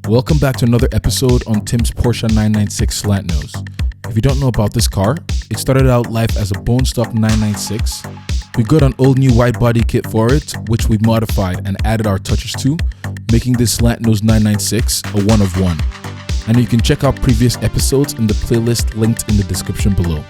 Welcome back to another episode on Tim's Porsche 996 Slantnose. If you don't know about this car, it started out life as a bone stock 996. We got an all new Widebody kit for it, which we modified and added our touches to, making this Slantnose 996 a one of one. And you can check out previous episodes in the playlist linked in the description below.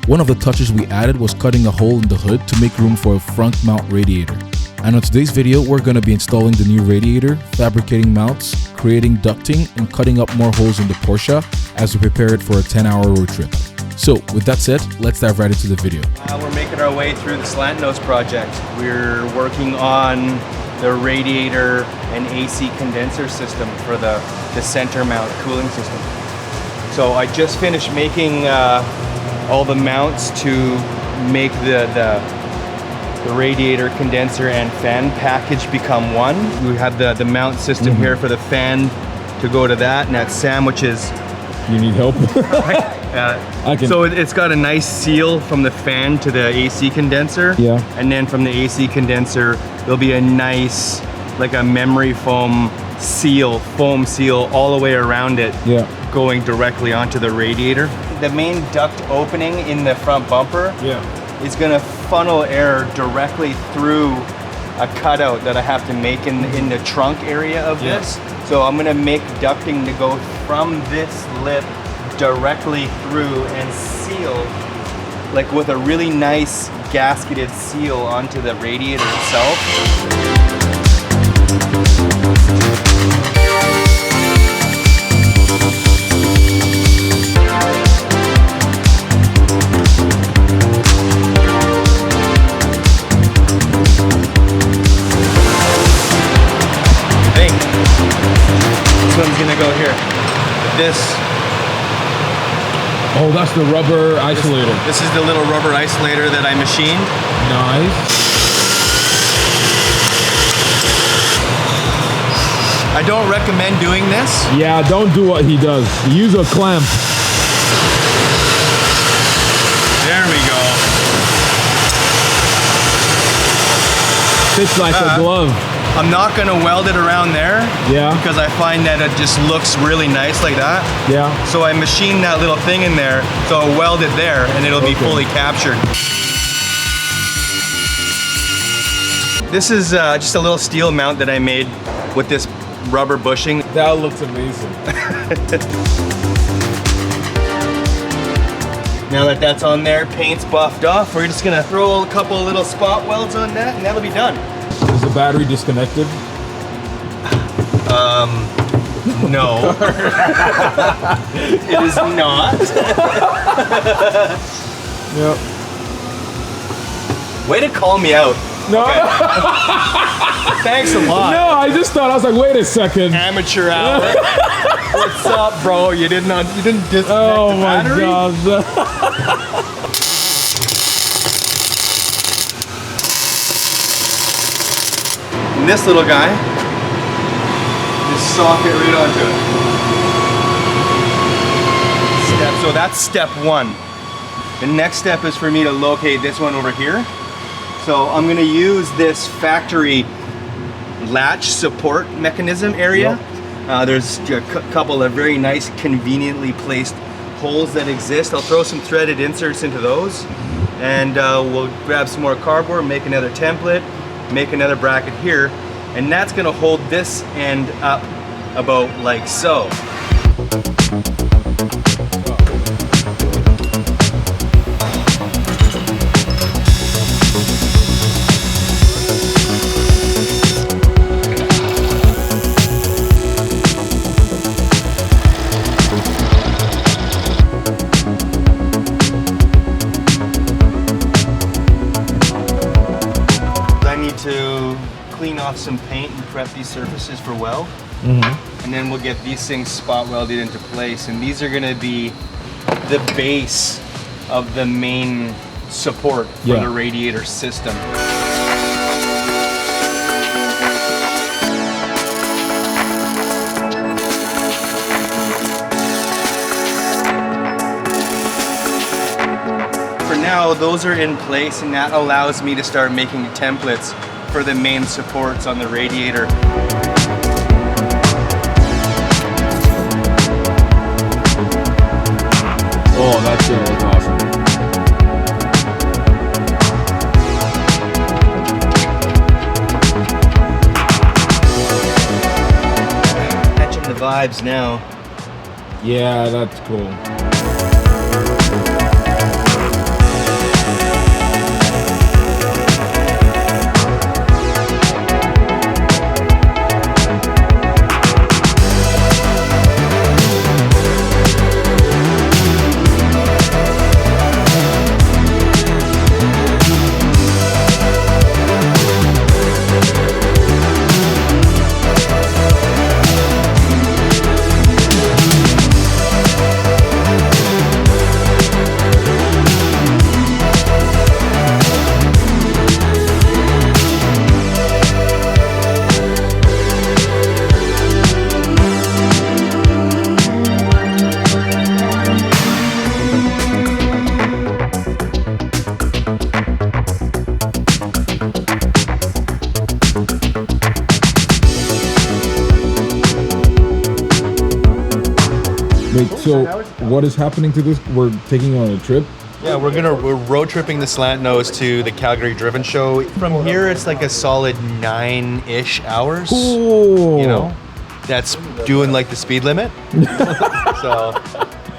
One of the touches we added was cutting a hole in the hood to make room for a front mount radiator. And on today's video, we're going to be installing the new radiator, fabricating mounts, creating ducting, and cutting up more holes in the Porsche as we prepare it for a 10-hour road trip. So with that said, let's dive right into the video. We're making our way through the Slantnose project. We're working on the radiator and AC condenser system for the center mount cooling system. So I just finished making all the mounts to make the radiator, condenser, and fan package become one. We have the mount system here for the fan to go to that, and that sandwiches. You need help? So it's got a nice seal from the fan to the AC condenser. Yeah. And then from the AC condenser, there'll be a nice, like a memory foam seal all the way around it. Yeah. Going directly onto the radiator. The main duct opening in the front bumper is gonna funnel air directly through a cutout that I have to make in the trunk area of this. So I'm gonna make ducting to go from this lip directly through and seal, like with a really nice gasketed seal onto the radiator itself. This one's gonna go here. This. Oh, that's the rubber isolator. This is the little rubber isolator that I machined. Nice. I don't recommend doing this. Yeah, don't do what he does. Use a clamp. There we go. Fits like a glove. I'm not gonna weld it around there. Yeah. Because I find that it just looks really nice like that. Yeah. So I machined that little thing in there, so I'll weld it there and it'll be fully captured. This is just a little steel mount that I made with this rubber bushing. That looks amazing. Now that that's on there, paint's buffed off, we're just gonna throw a couple of little spot welds on that and that'll be done. Is the battery disconnected? No. It is not. Yep. Way to call me out. No. Okay. Thanks a lot. No, I just thought, I was like, wait a second. Amateur hour. What's up, bro? You didn't disconnect the battery? Oh my God. And this little guy, just socket right onto it. So that's step one. The next step is for me to locate this one over here. So I'm gonna use this factory latch support mechanism area. There's a couple of very nice, conveniently placed holes that exist. I'll throw some threaded inserts into those, and we'll grab some more cardboard, make another template, make another bracket here, and that's gonna hold this end up about like so. To clean off some paint and prep these surfaces for weld. And then we'll get these things spot welded into place, and these are going to be the base of the main support for the radiator system. For now, those are in place, and that allows me to start making templates for the main supports on the radiator. vibes now. Yeah, that's cool. Wait, so what is happening to this? We're taking on a trip? Yeah, we're road tripping the Slantnose to the Calgary Driven Show. From here, it's like a solid 9-ish hours. Cool. You know, that's doing like the speed limit. So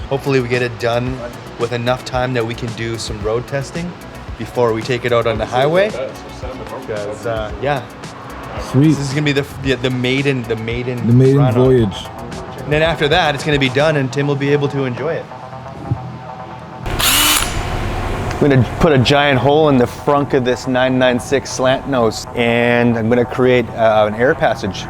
hopefully we get it done with enough time that we can do some road testing before we take it out on the highway. Because yeah, Sweet. this is gonna be the maiden run voyage. And then after that, it's gonna be done, and Tim will be able to enjoy it. I'm gonna put a giant hole in the frunk of this 996 Slantnose, and I'm gonna create an air passage.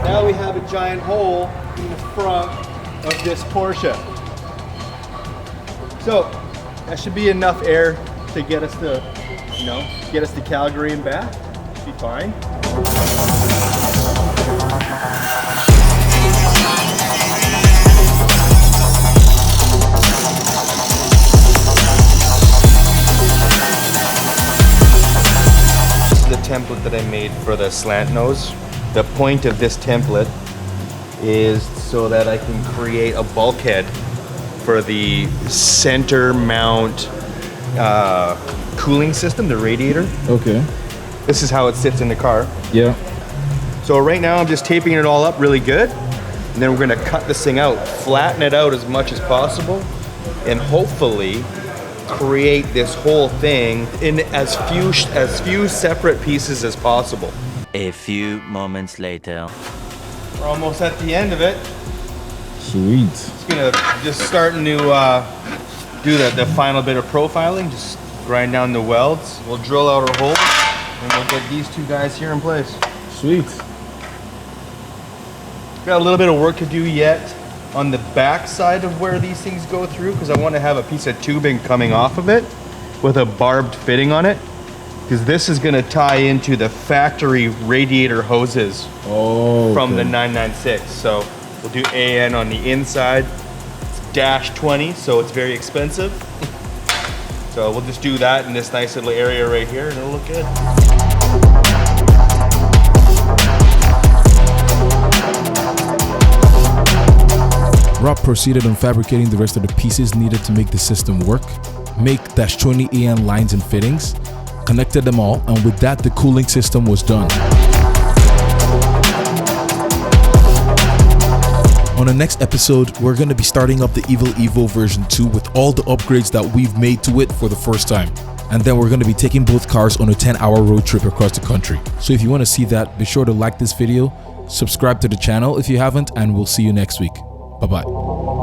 Now we have a giant hole in the front of this Porsche. So that should be enough air to get us to, get us to Calgary and back. Should be fine. The template that I made for the Slantnose. The point of this template is so that I can create a bulkhead for the center mount cooling system, the radiator. Okay. This is how it sits in the car. Yeah. So right now I'm just taping it all up really good, and then we're gonna cut this thing out, flatten it out as much as possible, and hopefully create this whole thing in as few separate pieces as possible. A few moments later. We're almost at the end of it. Sweet. Just starting to do the final bit of profiling, just grind down the welds. We'll drill out our hole, and we'll get these two guys here in place. Sweet. Got a little bit of work to do yet on the back side of where these things go through, because I want to have a piece of tubing coming off of it with a barbed fitting on it, because this is going to tie into the factory radiator hoses from the 996. So we'll do AN on the inside. It's -20, so it's very expensive. So we'll just do that in this nice little area right here, and it'll look good. Rob proceeded on fabricating the rest of the pieces needed to make the system work, make -20 AN lines and fittings, connected them all, and with that the cooling system was done. On the next episode, we're going to be starting up the Evil Evo version 2 with all the upgrades that we've made to it for the first time. And then we're going to be taking both cars on a 10-hour road trip across the country. So if you want to see that, be sure to like this video, subscribe to the channel if you haven't, and we'll see you next week. Bye-bye.